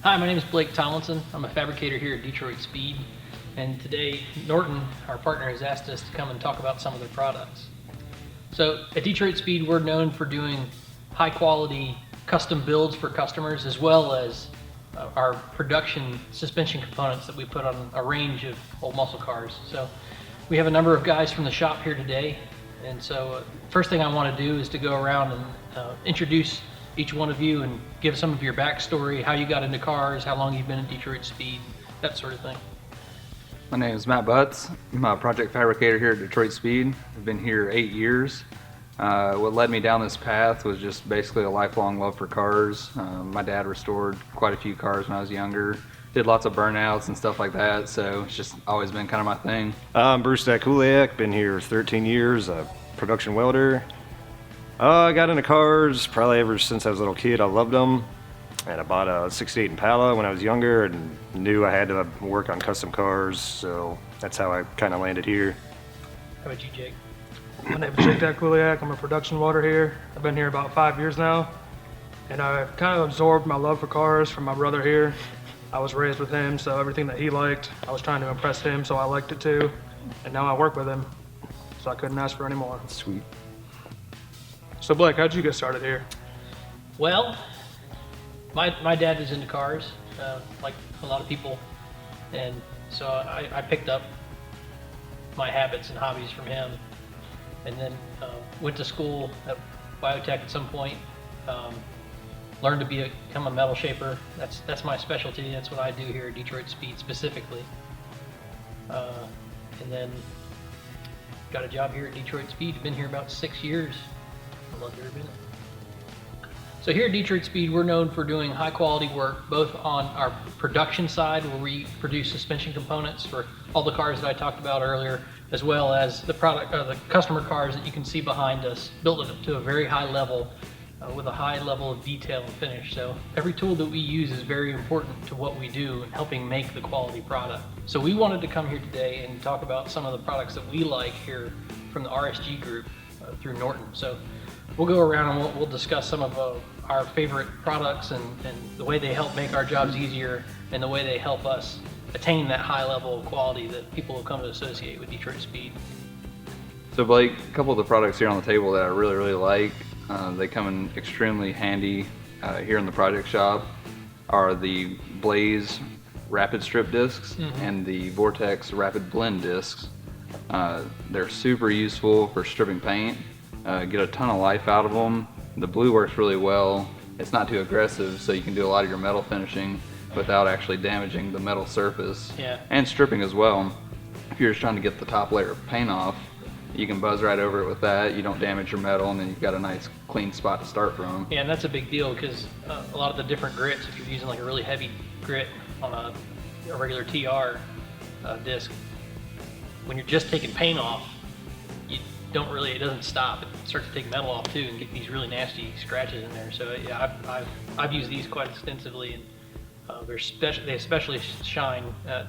Hi, my name is Blake Tomlinson. I'm a fabricator here at Detroit Speed, and today Norton, our partner, has asked us to come and talk about some of their products. So at Detroit Speed, we're known for doing high quality custom builds for customers, as well as our production suspension components that we put on a range of old muscle cars. So we have a number of guys from the shop here today, and so first thing I want to do is to go around and introduce each one of you and give some of your backstory, how you got into cars, how long you've been at Detroit Speed, that sort of thing. My name is Matt Butts. I'm a project fabricator here at Detroit Speed. I've been here 8 years. What led me down this path was just basically a lifelong love for cars. My dad restored quite a few cars when I was younger. Did lots of burnouts and stuff like that, so it's just always been kind of my thing. I'm Bruce Datkuliak, been here 13 years, a production welder. I got into cars probably ever since I was a little kid. I loved them, and I bought a 68 Impala when I was younger and knew I had to work on custom cars, so that's how I kind of landed here. How about you, Jake? My name is Jake Datkuliak. I'm a production welder here. I've been here about 5 years now, and I've kind of absorbed my love for cars from my brother here. I was raised with him, so everything that he liked, I was trying to impress him, so I liked it too, and now I work with him, so I couldn't ask for any more. Sweet. So Blake, how'd you get started here? Well, my dad is into cars, like a lot of people, and so I picked up my habits and hobbies from him, and then went to school at biotech at some point, learned to become a metal shaper. That's my specialty. That's what I do here at Detroit Speed specifically, and then got a job here at Detroit Speed. Been here about 6 years. I love every minute. So here at Detroit Speed, we're known for doing high quality work, both on our production side, where we produce suspension components for all the cars that I talked about earlier, as well as the customer cars that you can see behind us, built up to a very high level, with a high level of detail and finish. So every tool that we use is very important to what we do in helping make the quality product. So we wanted to come here today and talk about some of the products that we like here from the RSG group through Norton. So we'll go around and we'll discuss some of our favorite products and the way they help make our jobs easier and the way they help us attain that high level of quality that people will come to associate with Detroit Speed. So Blake, a couple of the products here on the table that I really like, they come in extremely handy here in the project shop, are the Blaze Rapid Strip discs and the Vortex Rapid Blend discs. They're super useful for stripping paint. Get a ton of life out of them. The blue works really well. It's not too aggressive, so you can do a lot of your metal finishing without actually damaging the metal surface. Yeah. And stripping as well. If you're just trying to get the top layer of paint off, you can buzz right over it with that. You don't damage your metal, and then you've got a nice clean spot to start from. Yeah, and that's a big deal because a lot of the different grits, if you're using like a really heavy grit on a regular TR disc, when you're just taking paint off, it doesn't stop. It starts to take metal off too and get these really nasty scratches in there. So yeah, I've used these quite extensively, and they especially shine at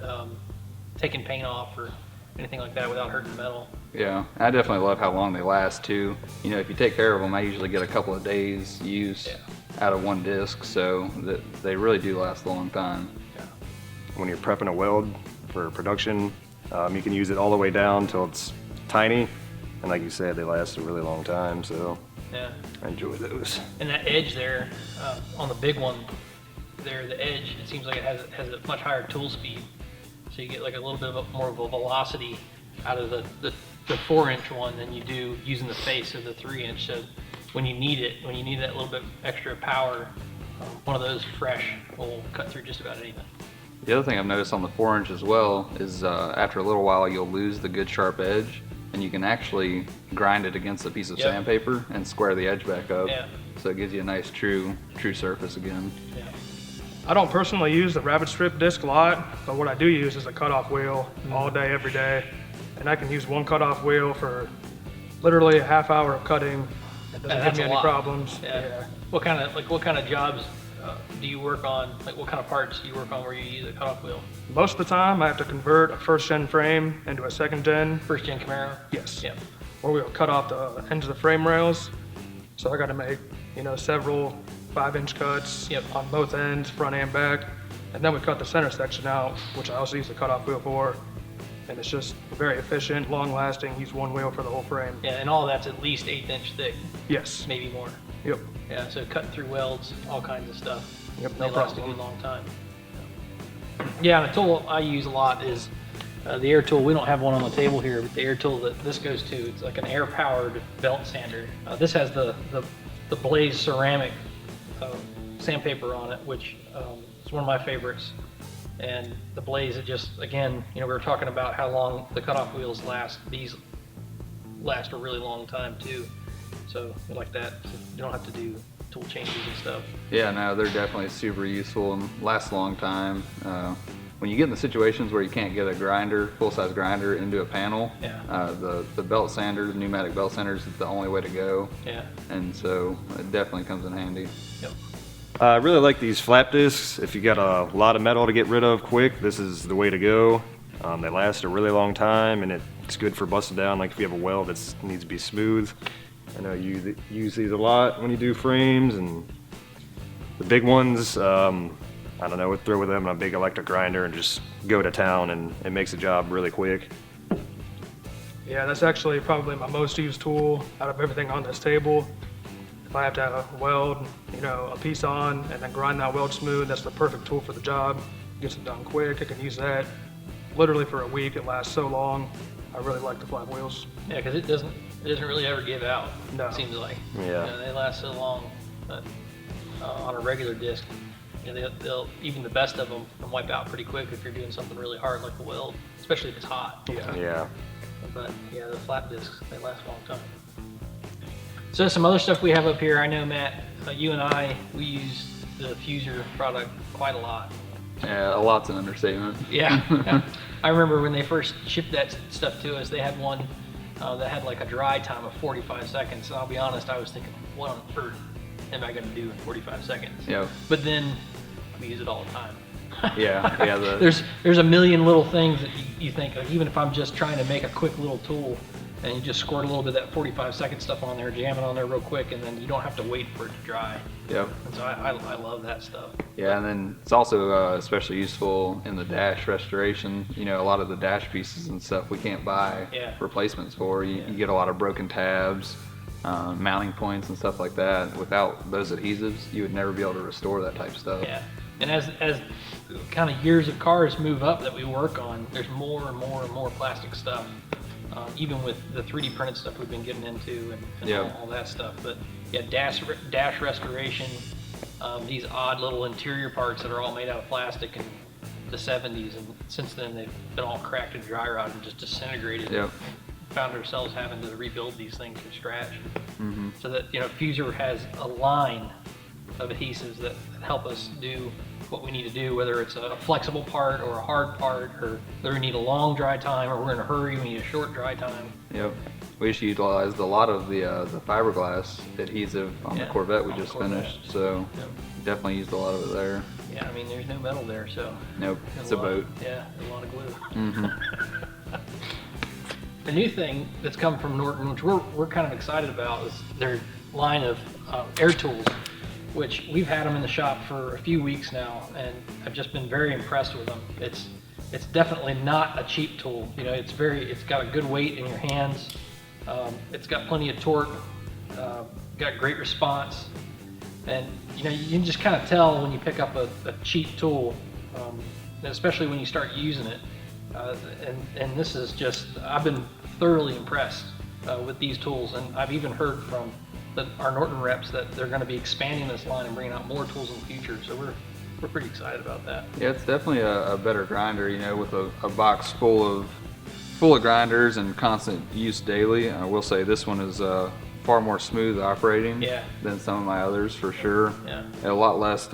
taking paint off or anything like that without hurting the metal. Yeah, I definitely love how long they last too. You know, if you take care of them, I usually get a couple of days use out of one disc, so that they really do last a long time. Yeah. When you're prepping a weld for production, you can use it all the way down till it's tiny. And like you said, they last a really long time, so Yeah. I enjoy those. And that edge there, on the big one, there, the edge, it seems like it has a much higher tool speed. So you get like a little bit more of a velocity out of the 4-inch one than you do using the face of the 3-inch. So when you need that little bit extra power, one of those fresh will cut through just about anything. The other thing I've noticed on the 4-inch as well is after a little while you'll lose the good sharp edge, and you can actually grind it against a piece of sandpaper and square the edge back up. Yeah. So it gives you a nice true surface again. Yeah. I don't personally use the Rapid Strip disc a lot, but what I do use is a cutoff wheel all day, every day. And I can use one cutoff wheel for literally a half hour of cutting. It doesn't give me any problems. Yeah. What kind of jobs do you work on? Like what kind of parts do you work on where you use a cutoff wheel? Most of the time I have to convert a first-gen frame into a second-gen. First-gen Camaro? Yes. Yeah. Or we'll cut off the ends of the frame rails. So I got to make, several 5-inch cuts on both ends, front and back. And then we cut the center section out, which I also use the cutoff wheel for. And it's just very efficient, long lasting, use one wheel for the whole frame. Yeah, and all that's at least 1/8 inch thick, Yes. maybe more. Yep. Yeah, so cutting through welds, all kinds of stuff. Yep, They no last a problem. good long time. Yeah, and a tool I use a lot is the air tool. We don't have one on the table here, but the air tool that this goes to, it's like an air powered belt sander. This has the Blaze ceramic sandpaper on it, which is one of my favorites. And the Blaze, it just, again, we were talking about how long the cutoff wheels last. These last a really long time too. So I like that. So you don't have to do tool changes and stuff. Yeah, no, they're definitely super useful and last a long time. When you get in the situations where you can't get a grinder, full-size grinder into a panel, Yeah. The belt sander, the pneumatic belt sanders is the only way to go. Yeah. And so it definitely comes in handy. Yep. I really like these flap discs. If you got a lot of metal to get rid of quick, this is the way to go. They last a really long time, and it's good for busting down, like if you have a weld that needs to be smooth. I know you use these a lot when you do frames, and the big ones, I don't know, throw with them a big electric grinder and just go to town, and it makes the job really quick. Yeah, that's actually probably my most used tool out of everything on this table. If I have to weld, a piece on and then grind that weld smooth, that's the perfect tool for the job. Gets it done quick. I can use that literally for a week. It lasts so long. I really like the flap wheels. Yeah, because it doesn't really ever give out. No. It seems like. Yeah. They last so long, but on a regular disc, they'll even the best of them can wipe out pretty quick if you're doing something really hard like a weld, especially if it's hot. Yeah. Yeah. But yeah, the flap discs, they last a long time. So some other stuff we have up here. I know, Matt, you and I, we use the Fuser product quite a lot. Yeah, a lot's an understatement. Yeah. I remember when they first shipped that stuff to us, they had one that had like a dry time of 45 seconds. And I'll be honest, I was thinking, what on earth am I going to do in 45 seconds? Yeah. But then we use it all the time. Yeah. There's a million little things that you think, like, even if I'm just trying to make a quick little tool, and you just squirt a little bit of that 45-second stuff on there, jam it on there real quick, and then you don't have to wait for it to dry. Yep. And so I love that stuff. Yeah, and then it's also especially useful in the dash restoration. A lot of the dash pieces and stuff we can't buy replacements for. You get a lot of broken tabs, mounting points and stuff like that. Without those adhesives, you would never be able to restore that type of stuff. Yeah. And as kind of years of cars move up that we work on, there's more and more and more plastic stuff. Even with the 3D printed stuff we've been getting into and all that stuff. But yeah, dash restoration, these odd little interior parts that are all made out of plastic in the 70s, and since then they've been all cracked and dry rotted and just disintegrated. Yep. Found ourselves having to rebuild these things from scratch. Mm-hmm. So that Fuser has a line of adhesives that help us do what we need to do, whether it's a flexible part or a hard part, or whether we need a long dry time or we're in a hurry, we need a short dry time. Yep. We just utilized a lot of the fiberglass adhesive on the Corvette we just finished, so definitely used a lot of it there. Yeah, I mean, there's no metal there, so. Nope, it's a boat. Yeah, a lot of glue. Mm-hmm. The new thing that's come from Norton, which we're kind of excited about, is their line of air tools, which we've had them in the shop for a few weeks now, and I've just been very impressed with them. It's definitely not a cheap tool. It's got a good weight in your hands. It's got plenty of torque. Got great response, and you can just kind of tell when you pick up a cheap tool, especially when you start using it. And this is just, I've been thoroughly impressed with these tools, and I've even heard from our Norton reps that they're going to be expanding this line and bringing out more tools in the future. So we're pretty excited about that. Yeah, it's definitely a better grinder. With a box full of grinders and constant use daily. I will say this one is far more smooth operating than some of my others for sure. Yeah. And a lot less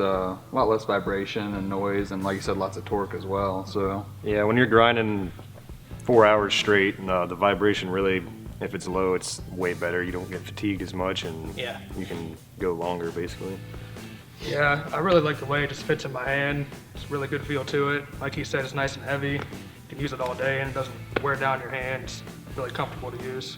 vibration and noise, and like you said, lots of torque as well. So Yeah, when you're grinding 4 hours straight, and the vibration really, if it's low, it's way better. You don't get fatigued as much, and you can go longer basically. Yeah, I really like the way it just fits in my hand. It's a really good feel to it. Like he said, it's nice and heavy. You can use it all day and it doesn't wear down your hand. It's really comfortable to use.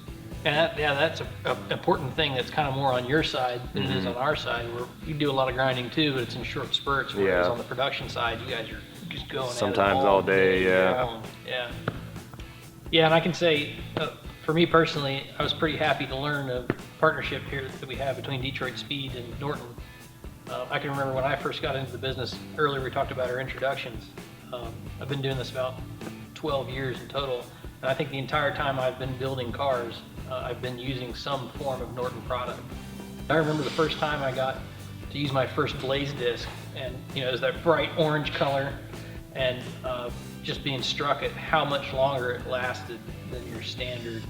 Yeah, that's a important thing that's kind of more on your side than it is on our side. Where we do a lot of grinding too, but it's in short spurts. Whereas Yeah. on the production side, you guys are just going at it Sometimes all day, yeah. long. Yeah. Yeah, and I can say, for me personally, I was pretty happy to learn a partnership here that we have between Detroit Speed and Norton. I can remember when I first got into the business, earlier we talked about our introductions. I've been doing this about 12 years in total, and I think the entire time I've been building cars, I've been using some form of Norton product. I remember the first time I got to use my first blaze disc, and it was that bright orange color, and just being struck at how much longer it lasted than your standard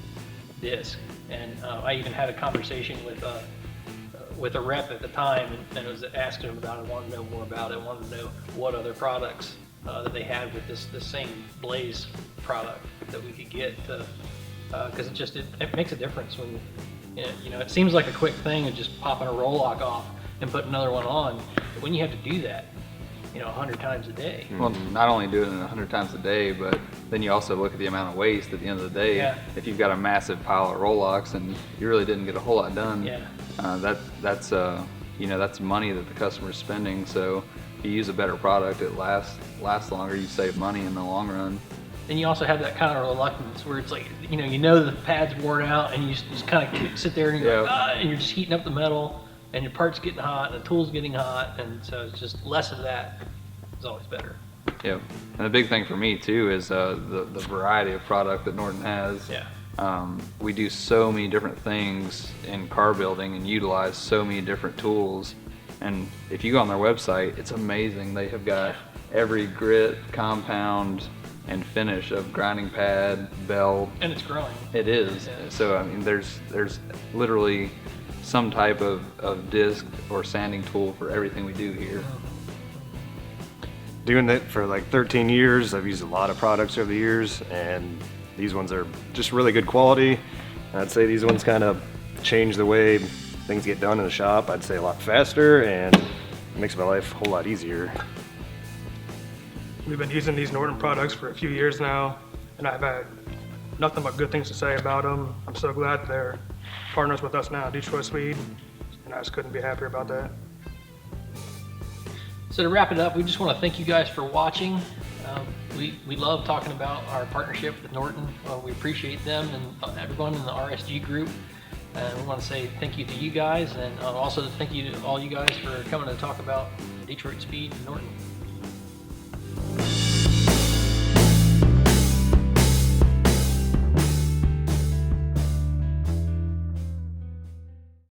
disc. And I even had a conversation with a rep at the time, and was asking him about it, wanted to know more about it, wanted to know what other products that they had with this same blaze product that we could get, because it makes a difference when it seems like a quick thing of just popping a roll lock off and putting another one on, but when you have to do that 100 times a day. Well, not only doing it 100 times a day, but then you also look at the amount of waste at the end of the day. Yeah. If you've got a massive pile of roll locks and you really didn't get a whole lot done, Yeah. that's money that the customer's spending. So if you use a better product, it lasts longer. You save money in the long run. Then you also have that kind of reluctance where it's like, the pad's worn out, and you just kind of sit there and you're like, and you're just heating up the metal, and your part's getting hot, and the tool's getting hot, and so it's just less of that is always better. Yep. And the big thing for me too is the variety of product that Norton has. Yeah. We do so many different things in car building and utilize so many different tools. And if you go on their website, it's amazing. They have got every grit, compound, and finish of grinding pad, belt. And it's growing. It is. Yeah. So I mean, there's literally some type of disc or sanding tool for everything we do here. Doing it for like 13 years, I've used a lot of products over the years, and these ones are just really good quality. I'd say these ones kind of change the way things get done in the shop. I'd say a lot faster, and it makes my life a whole lot easier. We've been using these Norton products for a few years now, and I've had nothing but good things to say about them. I'm so glad they're partners with us now, Detroit Speed, and I just couldn't be happier about that. So to wrap it up, we just want to thank you guys for watching. We love talking about our partnership with Norton. We appreciate them and everyone in the RSG group. And we want to say thank you to you guys, and also thank you to all you guys for coming to talk about Detroit Speed and Norton.